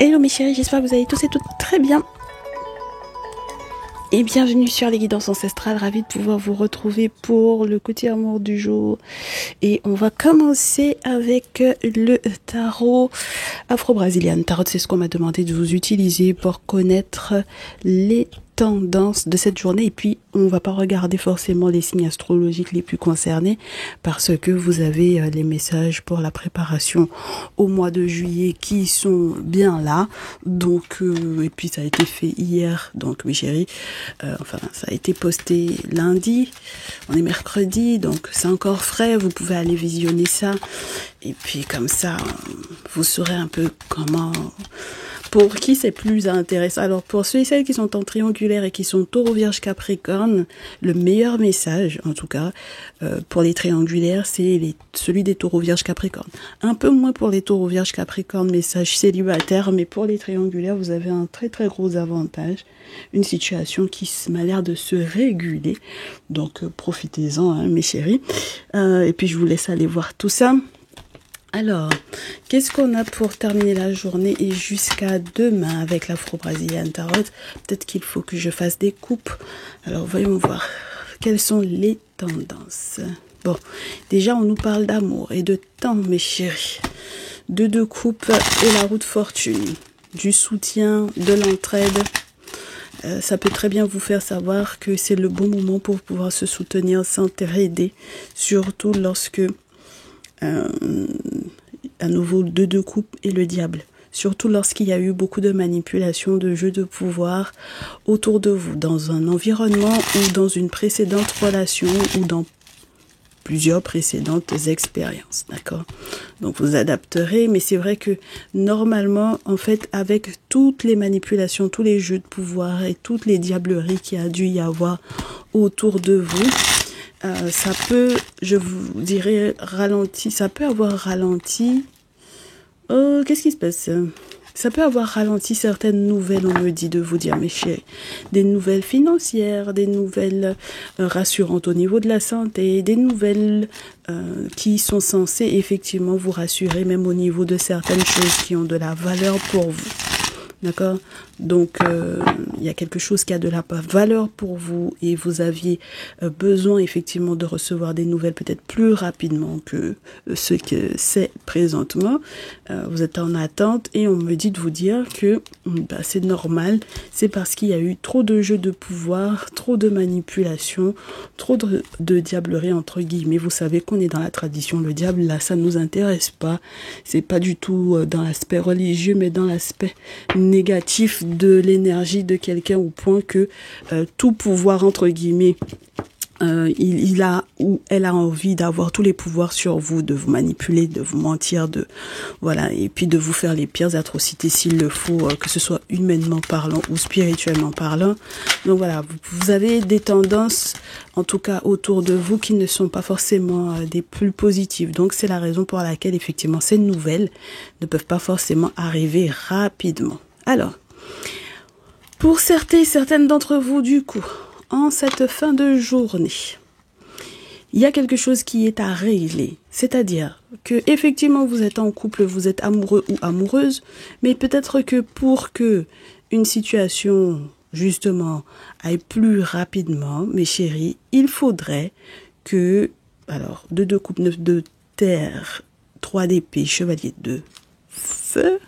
Hello mes chéris, j'espère que vous allez tous et toutes très bien. Et bienvenue sur les guidances ancestrales, ravie de pouvoir vous retrouver pour le côté amour du jour. Et on va commencer avec le tarot afro-brésilien. Tarot, c'est ce qu'on m'a demandé de vous utiliser pour connaître les tendances de cette journée. Et puis, on va pas regarder forcément les signes astrologiques les plus concernés parce que vous avez les messages pour la préparation au mois de juillet qui sont bien là. Donc, et puis ça a été fait hier. Donc, mes chéris, ça a été posté lundi. On est mercredi, donc c'est encore frais. Vous pouvez aller visionner ça. Et puis, comme ça, vous saurez un peu comment... Pour qui c'est plus intéressant? Alors, pour ceux et celles qui sont en triangulaire et qui sont taureau, vierge, capricorne, le meilleur message, en tout cas, pour les triangulaires, c'est celui des taureaux, vierge, capricorne. Un peu moins pour les taureaux, vierge, capricorne, message célibataire, mais pour les triangulaires, vous avez un très très gros avantage. Une situation qui m'a l'air de se réguler. Donc, profitez-en, hein, mes chéris. Et puis, je vous laisse aller voir tout ça. Alors, qu'est-ce qu'on a pour terminer la journée et jusqu'à demain avec l'Afro-Brésilien Tarot? Peut-être qu'il faut que je fasse des coupes. Alors, voyons voir. Quelles sont les tendances? Bon, déjà, on nous parle d'amour et de temps, mes chéris. De coupes et la roue de fortune. Du soutien, de l'entraide. Ça peut très bien vous faire savoir que c'est le bon moment pour pouvoir se soutenir, s'entraider. Surtout lorsque... à nouveau deux coupes et le diable. Surtout lorsqu'il y a eu beaucoup de manipulation, de jeux de pouvoir autour de vous, dans un environnement ou dans une précédente relation ou dans plusieurs précédentes expériences, d'accord? Donc vous adapterez, mais c'est vrai que normalement, en fait, avec toutes les manipulations, tous les jeux de pouvoir et toutes les diableries qu'il y a dû y avoir autour de vous, ça peut, je vous dirais, ça peut avoir ralenti. Qu'est-ce qui se passe? Ça peut avoir ralenti certaines nouvelles, on me dit de vous dire, mes chéris. Des nouvelles financières, des nouvelles rassurantes au niveau de la santé, des nouvelles qui sont censées effectivement vous rassurer, même au niveau de certaines choses qui ont de la valeur pour vous. D'accord? Donc, il y a quelque chose qui a de la valeur pour vous et vous aviez besoin effectivement de recevoir des nouvelles peut-être plus rapidement que ce que c'est présentement. Vous êtes en attente et on me dit de vous dire que c'est normal. C'est parce qu'il y a eu trop de jeux de pouvoir, trop de manipulation, trop de diablerie entre guillemets. Vous savez qu'on est dans la tradition. Le diable, là, ça nous intéresse pas. C'est pas du tout dans l'aspect religieux, mais dans l'aspect négatif de l'énergie de quelqu'un au point que tout pouvoir entre guillemets il a ou elle a envie d'avoir tous les pouvoirs sur vous, de vous manipuler, de vous mentir, voilà, et puis de vous faire les pires atrocités s'il le faut, que ce soit humainement parlant ou spirituellement parlant. Donc voilà, vous avez des tendances en tout cas autour de vous qui ne sont pas forcément des plus positives. Donc c'est la raison pour laquelle effectivement ces nouvelles ne peuvent pas forcément arriver rapidement. Alors, pour certaines d'entre vous, du coup, en cette fin de journée, il y a quelque chose qui est à régler. C'est-à-dire que effectivement vous êtes en couple, vous êtes amoureux ou amoureuse, mais peut-être que pour que une situation, justement, aille plus rapidement, mes chéris, il faudrait que, alors, deux coupes, 9 de terre, 3 d'épée, chevalier de feu,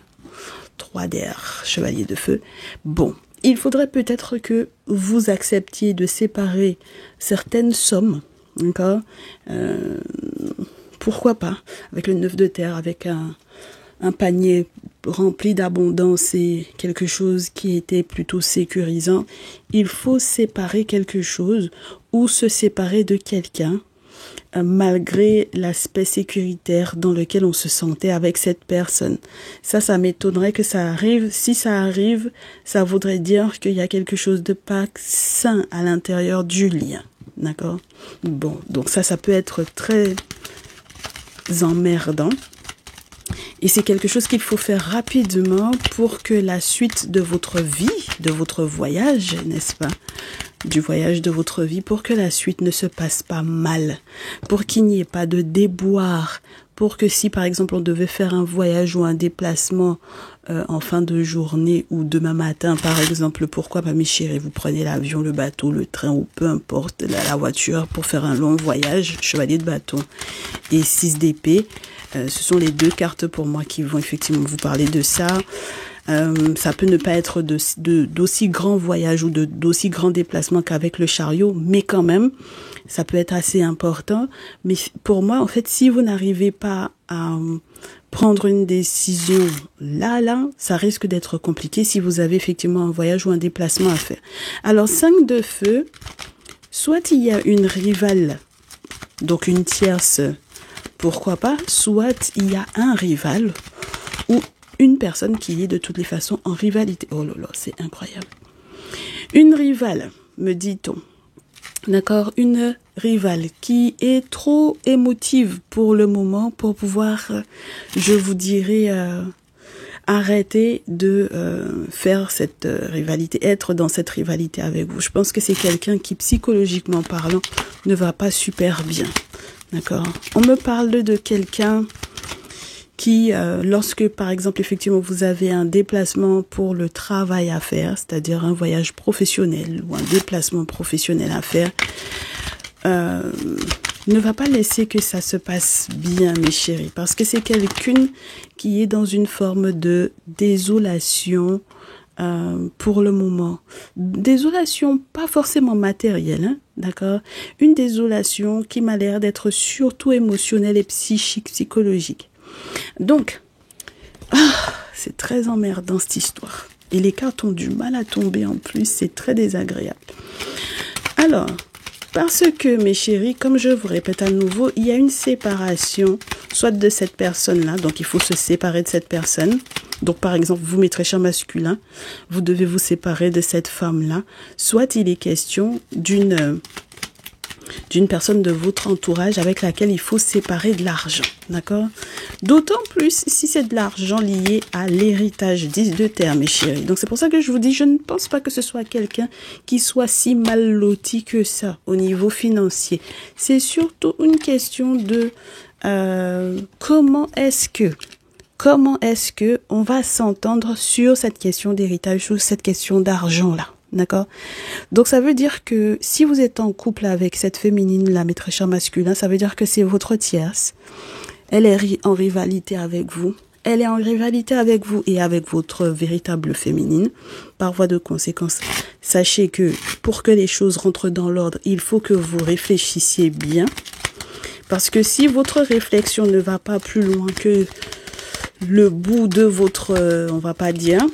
3 d'air, chevalier de feu. Bon, il faudrait peut-être que vous acceptiez de séparer certaines sommes, d'accord? Pourquoi pas? Avec le 9 de terre, avec un panier rempli d'abondance et quelque chose qui était plutôt sécurisant. Il faut séparer quelque chose ou se séparer de quelqu'un malgré l'aspect sécuritaire dans lequel on se sentait avec cette personne. Ça m'étonnerait que ça arrive. Si ça arrive, ça voudrait dire qu'il y a quelque chose de pas sain à l'intérieur du lien. D'accord? Bon, donc ça peut être très emmerdant. Et c'est quelque chose qu'il faut faire rapidement pour que la suite de votre vie, de votre voyage, n'est-ce pas, du voyage de votre vie pour que la suite ne se passe pas mal, pour qu'il n'y ait pas de déboire, pour que si par exemple on devait faire un voyage ou un déplacement en fin de journée ou demain matin par exemple, pourquoi pas mes chéris, vous prenez l'avion, le bateau, le train ou peu importe, la voiture pour faire un long voyage, chevalier de bâton et 6 d'épée, ce sont les 2 cartes pour moi qui vont effectivement vous parler de ça. Ça peut ne pas être d'aussi grands voyages ou d'aussi grands déplacements qu'avec le chariot, mais quand même, ça peut être assez important. Mais pour moi, en fait, si vous n'arrivez pas à prendre une décision là, ça risque d'être compliqué si vous avez effectivement un voyage ou un déplacement à faire. Alors, 5 de feu, soit il y a une rivale, donc une tierce, pourquoi pas, soit il y a un rival ou une personne qui est de toutes les façons en rivalité. Oh là là, c'est incroyable. Une rivale, me dit-on. D'accord, une rivale qui est trop émotive pour le moment pour pouvoir, je vous dirais, arrêter de faire cette rivalité, être dans cette rivalité avec vous. Je pense que c'est quelqu'un qui, psychologiquement parlant, ne va pas super bien. D'accord. On me parle de quelqu'un qui, lorsque, par exemple, effectivement, vous avez un déplacement pour le travail à faire, c'est-à-dire un voyage professionnel ou un déplacement professionnel à faire, ne va pas laisser que ça se passe bien, mes chéris, parce que c'est quelqu'un qui est dans une forme de désolation pour le moment. Désolation pas forcément matérielle, hein, d'accord? Une désolation qui m'a l'air d'être surtout émotionnelle et psychologique. Donc, c'est très emmerdant cette histoire. Et les cartes ont du mal à tomber en plus, c'est très désagréable. Alors, parce que mes chéris, comme je vous répète à nouveau, il y a une séparation, soit de cette personne-là, donc il faut se séparer de cette personne. Donc par exemple, vous mettrez cher masculin, vous devez vous séparer de cette femme-là. Soit il est question d'une personne de votre entourage avec laquelle il faut séparer de l'argent, d'accord? D'autant plus si c'est de l'argent lié à l'héritage, 10 de terre, mes chéris. Donc c'est pour ça que je vous dis, je ne pense pas que ce soit quelqu'un qui soit si mal loti que ça au niveau financier. C'est surtout une question de comment est-ce que on va s'entendre sur cette question d'héritage, sur cette question d'argent-là. D'accord? Donc, ça veut dire que si vous êtes en couple avec cette féminine, la maîtresse masculin, ça veut dire que c'est votre tierce. Elle est en rivalité avec vous. Elle est en rivalité avec vous et avec votre véritable féminine. Par voie de conséquence, sachez que pour que les choses rentrent dans l'ordre, il faut que vous réfléchissiez bien. Parce que si votre réflexion ne va pas plus loin que le bout de votre, on va pas dire,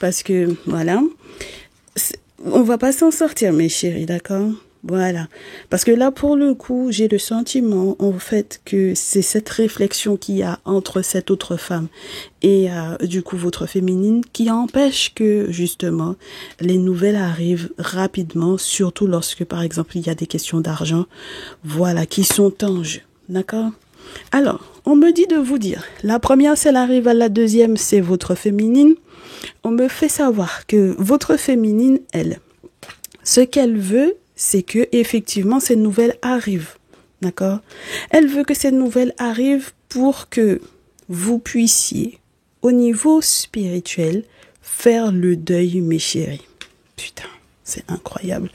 parce que, voilà, on va pas s'en sortir, mes chéris, d'accord? Voilà. Parce que là, pour le coup, j'ai le sentiment, en fait, que c'est cette réflexion qu'il y a entre cette autre femme et, du coup, votre féminine qui empêche que, justement, les nouvelles arrivent rapidement, surtout lorsque, par exemple, il y a des questions d'argent, voilà, qui sont en jeu. D'accord? Alors, on me dit de vous dire, la première, c'est la rivale, la deuxième, c'est votre féminine. On me fait savoir que votre féminine, elle, ce qu'elle veut, c'est que effectivement ces nouvelles arrivent, d'accord? Elle veut que ces nouvelles arrivent pour que vous puissiez, au niveau spirituel, faire le deuil, mes chéris. Putain, c'est incroyable.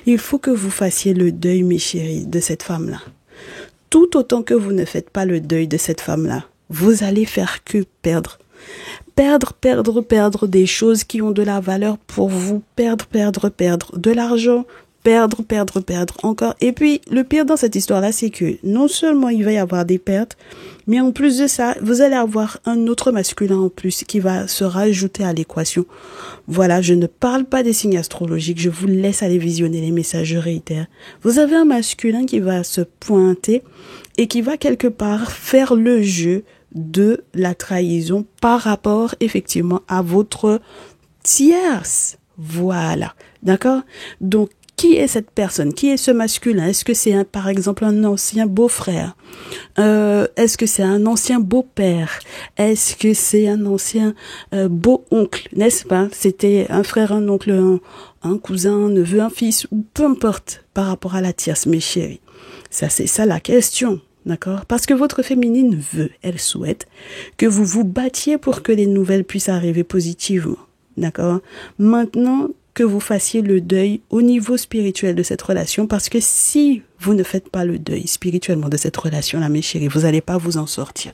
Il faut que vous fassiez le deuil, mes chéris, de cette femme-là. Tout autant que vous ne faites pas le deuil de cette femme-là, vous allez faire que perdre des choses qui ont de la valeur pour vous, perdre de l'argent, perdre encore. Et puis, le pire dans cette histoire-là, c'est que non seulement il va y avoir des pertes, mais en plus de ça, vous allez avoir un autre masculin en plus qui va se rajouter à l'équation. Voilà, je ne parle pas des signes astrologiques, je vous laisse aller visionner les messages, je réitère. Vous avez un masculin qui va se pointer et qui va quelque part faire le jeu de la trahison par rapport effectivement à votre tierce. Voilà, d'accord? Donc, qui est cette personne? Qui est ce masculin? Est-ce que c'est par exemple un ancien beau-frère? Est-ce que c'est un ancien beau-père? Est-ce que c'est un ancien beau-oncle? N'est-ce pas? C'était un frère, un oncle, un cousin, un neveu, un fils, ou peu importe par rapport à la tierce, mes chéris. Ça, c'est ça la question. D'accord? Parce que votre féminine veut, elle souhaite que vous vous battiez pour que les nouvelles puissent arriver positivement. D'accord? Maintenant, que vous fassiez le deuil au niveau spirituel de cette relation, parce que si vous ne faites pas le deuil spirituellement de cette relation-là, mes chéris, vous n'allez pas vous en sortir.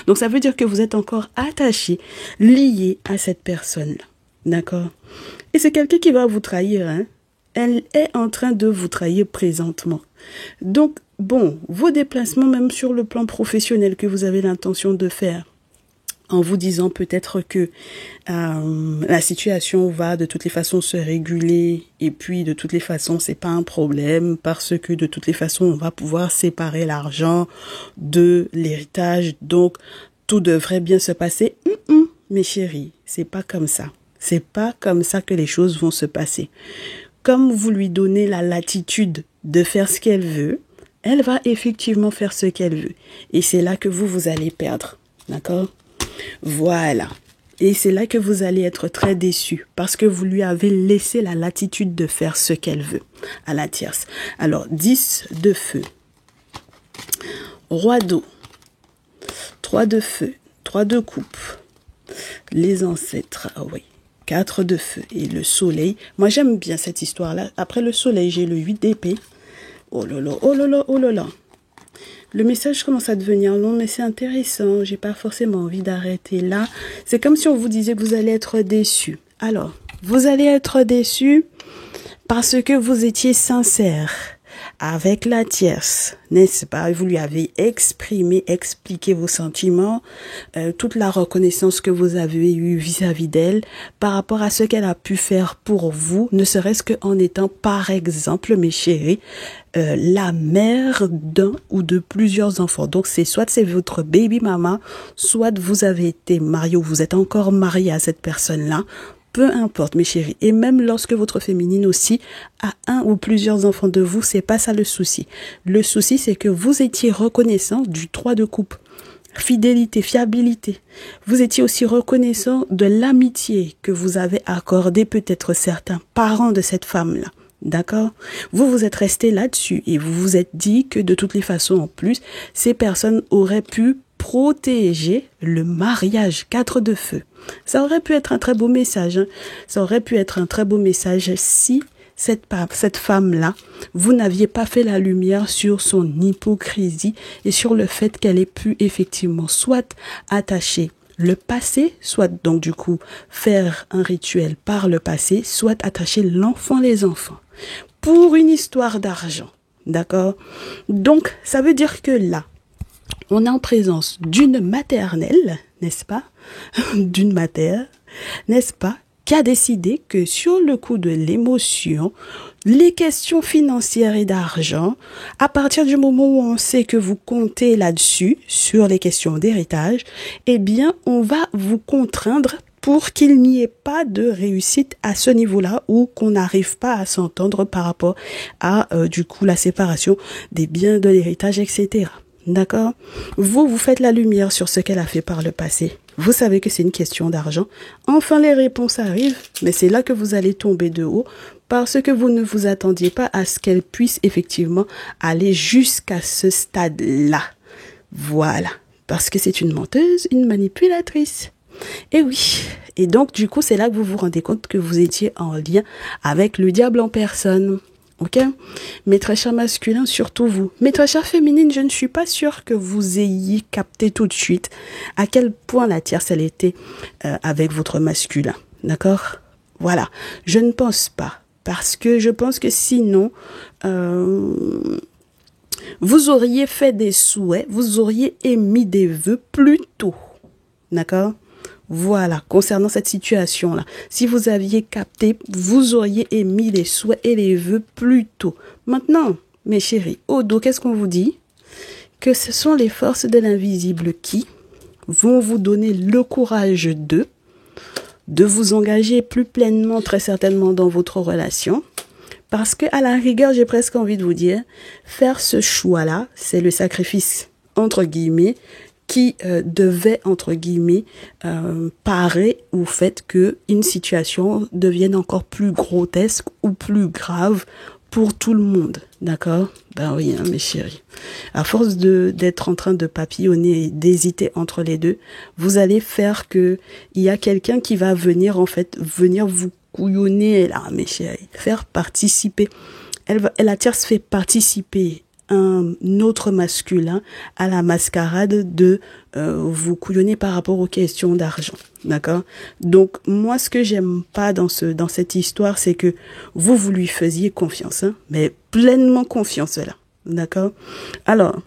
Donc, ça veut dire que vous êtes encore attachés, liés à cette personne-là. D'accord? Et c'est quelqu'un qui va vous trahir, hein? Elle est en train de vous trahir présentement. Donc, bon, vos déplacements, même sur le plan professionnel que vous avez l'intention de faire, en vous disant peut-être que la situation va de toutes les façons se réguler et puis de toutes les façons c'est pas un problème parce que de toutes les façons on va pouvoir séparer l'argent de l'héritage, donc tout devrait bien se passer. Mes chéris, c'est pas comme ça. C'est pas comme ça que les choses vont se passer. Comme vous lui donnez la latitude de faire ce qu'elle veut, elle va effectivement faire ce qu'elle veut. Et c'est là que vous allez perdre. D'accord? Voilà. Et c'est là que vous allez être très déçus parce que vous lui avez laissé la latitude de faire ce qu'elle veut à la tierce. Alors, 10 de feu. Roi d'eau. 3 de feu. 3 de coupe. Les ancêtres. Ah oui. 4 de feu. Et le soleil. Moi, j'aime bien cette histoire-là. Après le soleil, j'ai le 8 d'épée. Oh là là, oh là là, oh là là. Le message commence à devenir long, mais c'est intéressant. J'ai pas forcément envie d'arrêter là. C'est comme si on vous disait que vous allez être déçus. Alors, vous allez être déçus parce que vous étiez sincère avec la tierce, n'est-ce pas? Vous lui avez expliqué vos sentiments, toute la reconnaissance que vous avez eue vis-à-vis d'elle par rapport à ce qu'elle a pu faire pour vous, ne serait-ce qu'en étant, par exemple, mes chéris, la mère d'un ou de plusieurs enfants. Donc, soit c'est votre baby mama, soit vous avez été marié ou vous êtes encore marié à cette personne-là. Peu importe, mes chéris. Et même lorsque votre féminine aussi a un ou plusieurs enfants de vous, c'est pas ça le souci. Le souci, c'est que vous étiez reconnaissant du 3 de coupe. Fidélité, fiabilité. Vous étiez aussi reconnaissant de l'amitié que vous avez accordé peut-être certains parents de cette femme-là. D'accord? Vous vous êtes resté là-dessus et vous vous êtes dit que de toutes les façons, en plus, ces personnes auraient pu protéger le mariage. 4 de feu. Ça aurait pu être un très beau message. Hein. Ça aurait pu être un très beau message si cette femme-là, vous n'aviez pas fait la lumière sur son hypocrisie et sur le fait qu'elle ait pu effectivement soit attacher le passé, soit donc du coup faire un rituel par le passé, soit attacher l'enfant, les enfants, pour une histoire d'argent. D'accord? Donc, ça veut dire que là, on est en présence d'une maternelle, n'est-ce pas? D'une matière, n'est-ce pas? Qui a décidé que sur le coup de l'émotion, les questions financières et d'argent, à partir du moment où on sait que vous comptez là-dessus, sur les questions d'héritage, eh bien, on va vous contraindre pour qu'il n'y ait pas de réussite à ce niveau-là ou qu'on n'arrive pas à s'entendre par rapport à, du coup, la séparation des biens de l'héritage, etc. D'accord? Vous faites la lumière sur ce qu'elle a fait par le passé. Vous savez que c'est une question d'argent. Enfin, les réponses arrivent, mais c'est là que vous allez tomber de haut parce que vous ne vous attendiez pas à ce qu'elle puisse effectivement aller jusqu'à ce stade-là. Voilà. Parce que c'est une menteuse, une manipulatrice. Et oui. Et donc, du coup, c'est là que vous vous rendez compte que vous étiez en lien avec le diable en personne. Ok? Mes très chers masculins, surtout vous. Mes très chères féminines, je ne suis pas sûre que vous ayez capté tout de suite à quel point la tierce, elle était avec votre masculin. D'accord? Voilà. Je ne pense pas. Parce que je pense que sinon, vous auriez fait des souhaits, vous auriez émis des vœux plus tôt. D'accord? Voilà, concernant cette situation-là. Si vous aviez capté, vous auriez émis les souhaits et les vœux plus tôt. Maintenant, mes chéris, au dos, qu'est-ce qu'on vous dit? Que ce sont les forces de l'invisible qui vont vous donner le courage de vous engager plus pleinement, très certainement, dans votre relation. Parce que à la rigueur, j'ai presque envie de vous dire, faire ce choix-là, c'est le sacrifice, entre guillemets, qui devait, entre guillemets, parer au fait que une situation devienne encore plus grotesque ou plus grave pour tout le monde, d'accord? Ben oui, hein, mes chéris. À force d'être en train de papillonner et d'hésiter entre les deux, vous allez faire que il y a quelqu'un qui va venir, en fait, venir vous couillonner, là, mes chéris, faire participer. La tierce fait participer un autre masculin à la mascarade de vous couillonner par rapport aux questions d'argent, d'accord? Donc moi, ce que j'aime pas dans cette histoire, c'est que vous lui faisiez confiance, hein, mais pleinement confiance là, d'accord? Alors,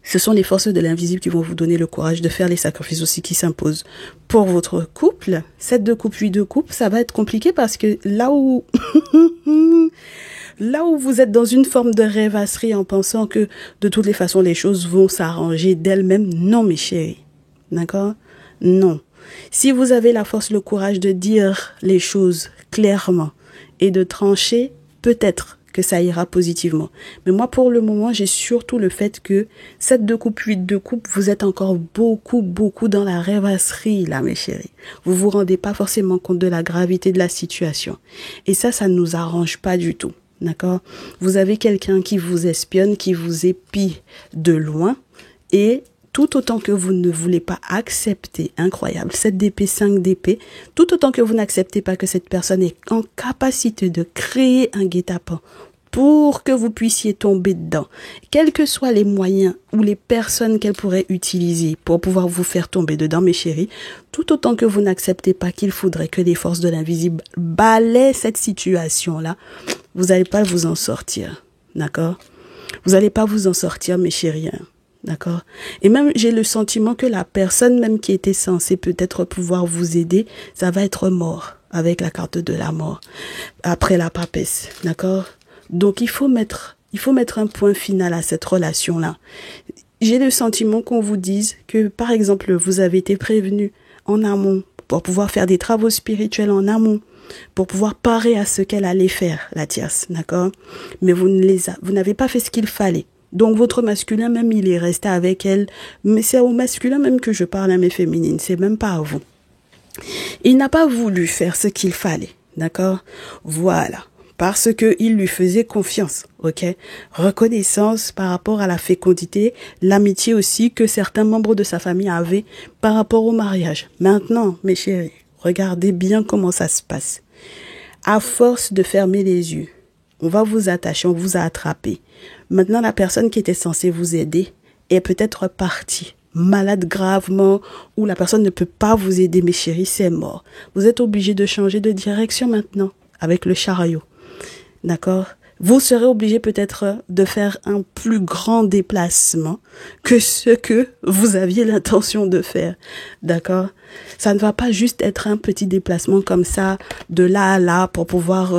ce sont les forces de l'invisible qui vont vous donner le courage de faire les sacrifices aussi qui s'imposent pour votre couple. 7 de coupe, 8 de coupe, ça va être compliqué parce que là où là où vous êtes dans une forme de rêvasserie en pensant que de toutes les façons les choses vont s'arranger d'elles-mêmes, non mes chéris, d'accord? Non. Si vous avez la force, le courage de dire les choses clairement et de trancher, peut-être que ça ira positivement. Mais moi, pour le moment, j'ai surtout le fait que 7 de coupe, 8 de coupe, vous êtes encore beaucoup dans la rêvasserie, là, mes chéris. Vous vous rendez pas forcément compte de la gravité de la situation. Et ça ne nous arrange pas du tout. D'accord? Vous avez quelqu'un qui vous espionne, qui vous épie de loin et tout autant que vous ne voulez pas accepter, incroyable, 7 d'épée, 5 d'épée, tout autant que vous n'acceptez pas que cette personne est en capacité de créer un guet-apens pour que vous puissiez tomber dedans, quels que soient les moyens ou les personnes qu'elle pourrait utiliser pour pouvoir vous faire tomber dedans, mes chéris, tout autant que vous n'acceptez pas qu'il faudrait que les forces de l'invisible balaient cette situation-là, vous n'allez pas vous en sortir, d'accord? Vous n'allez pas vous en sortir, mes chéris, hein, d'accord? Et même, j'ai le sentiment que la personne même qui était censée peut-être pouvoir vous aider, ça va être mort avec la carte de la mort après la papesse, d'accord? Donc, il faut mettre un point final à cette relation-là. J'ai le sentiment qu'on vous dise que, par exemple, vous avez été prévenu en amont pour pouvoir faire des travaux spirituels en amont, pour pouvoir parer à ce qu'elle allait faire, la tierce, d'accord? Mais vous n'avez pas fait ce qu'il fallait. Donc, votre masculin, même, il est resté avec elle. Mais c'est au masculin même que je parle à mes féminines. C'est même pas à vous. Il n'a pas voulu faire ce qu'il fallait, d'accord? Voilà. Parce que il lui faisait confiance, ok? Reconnaissance par rapport à la fécondité, l'amitié aussi que certains membres de sa famille avaient par rapport au mariage. Maintenant, mes chéris, regardez bien comment ça se passe. À force de fermer les yeux, on va vous attacher, on vous a attrapé. Maintenant, la personne qui était censée vous aider est peut-être partie, malade gravement, ou la personne ne peut pas vous aider, mes chéris, c'est mort. Vous êtes obligés de changer de direction maintenant, avec le chariot. D'accord? Vous serez obligé peut-être de faire un plus grand déplacement que ce que vous aviez l'intention de faire. D'accord? Ça ne va pas juste être un petit déplacement comme ça, de là à là, pour pouvoir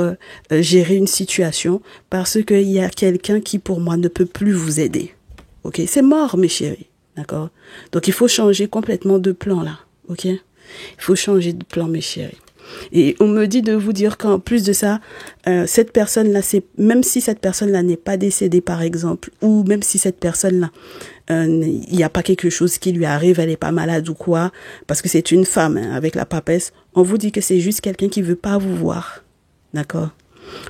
gérer une situation, parce qu'il y a quelqu'un qui, pour moi, ne peut plus vous aider. Ok? C'est mort, mes chéris. D'accord? Donc, il faut changer complètement de plan, là. Ok? Il faut changer de plan, mes chéris. Et on me dit de vous dire qu'en plus de ça, cette personne-là, même si cette personne-là n'est pas décédée, par exemple, ou même si cette personne-là, il n'y a pas quelque chose qui lui arrive, elle n'est pas malade ou quoi, parce que c'est une femme, hein, avec la papesse, on vous dit que c'est juste quelqu'un qui veut pas vous voir. D'accord?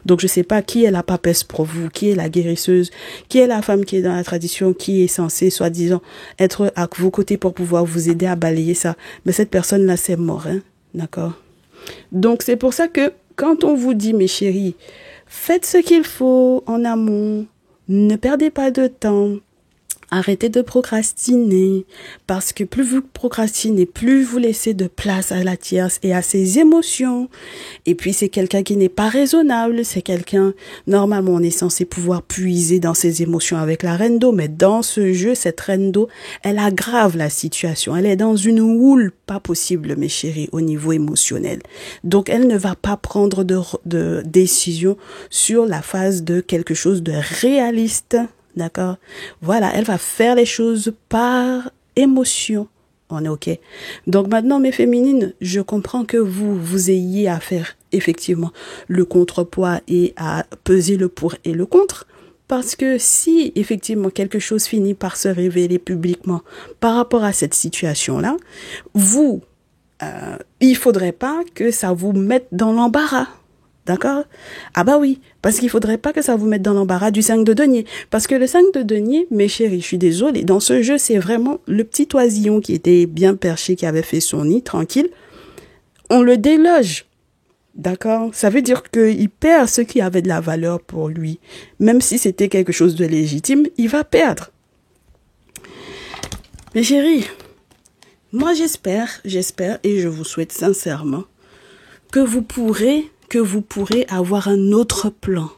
Donc, je sais pas qui est la papesse pour vous, qui est la guérisseuse, qui est la femme qui est dans la tradition, qui est censée, soi-disant, être à vos côtés pour pouvoir vous aider à balayer ça. Mais cette personne-là, c'est mort, hein? D'accord? Donc, c'est pour ça que quand on vous dit, mes chéris, faites ce qu'il faut en amont, ne perdez pas de temps, arrêtez de procrastiner, parce que plus vous procrastinez, plus vous laissez de place à la tierce et à ses émotions. Et puis, c'est quelqu'un qui n'est pas raisonnable, c'est quelqu'un, normalement, on est censé pouvoir puiser dans ses émotions avec la reine d'eau, mais dans ce jeu, cette reine d'eau, elle aggrave la situation. Elle est dans une houle pas possible, mes chéris, au niveau émotionnel. Donc, elle ne va pas prendre de décision sur la phase de quelque chose de réaliste. D'accord? Voilà, elle va faire les choses par émotion. On est OK. Donc maintenant, mes féminines, je comprends que vous ayez à faire effectivement le contrepoids et à peser le pour et le contre. Parce que si effectivement quelque chose finit par se révéler publiquement par rapport à cette situation-là, il faudrait pas que ça vous mette dans l'embarras. D'accord? Ah bah oui, parce qu'il faudrait pas que ça vous mette dans l'embarras du 5 de denier. Parce que le 5 de denier, mes chéris, je suis désolée, dans ce jeu, c'est vraiment le petit oisillon qui était bien perché, qui avait fait son nid, tranquille. On le déloge. D'accord? Ça veut dire qu'il perd ce qui avait de la valeur pour lui. Même si c'était quelque chose de légitime, il va perdre. Mes chéris, moi j'espère et je vous souhaite sincèrement que vous pourrez avoir un autre plan,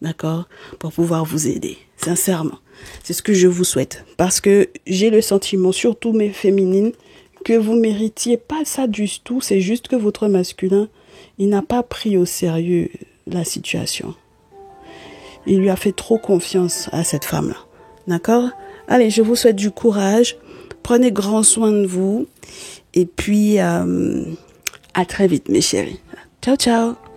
d'accord, pour pouvoir vous aider, sincèrement. C'est ce que je vous souhaite, parce que j'ai le sentiment, surtout mes féminines, que vous méritiez pas ça du tout, c'est juste que votre masculin, il n'a pas pris au sérieux la situation. Il lui a fait trop confiance à cette femme-là, d'accord? Allez, je vous souhaite du courage, prenez grand soin de vous, et puis à très vite mes chéris. Ciao, ciao!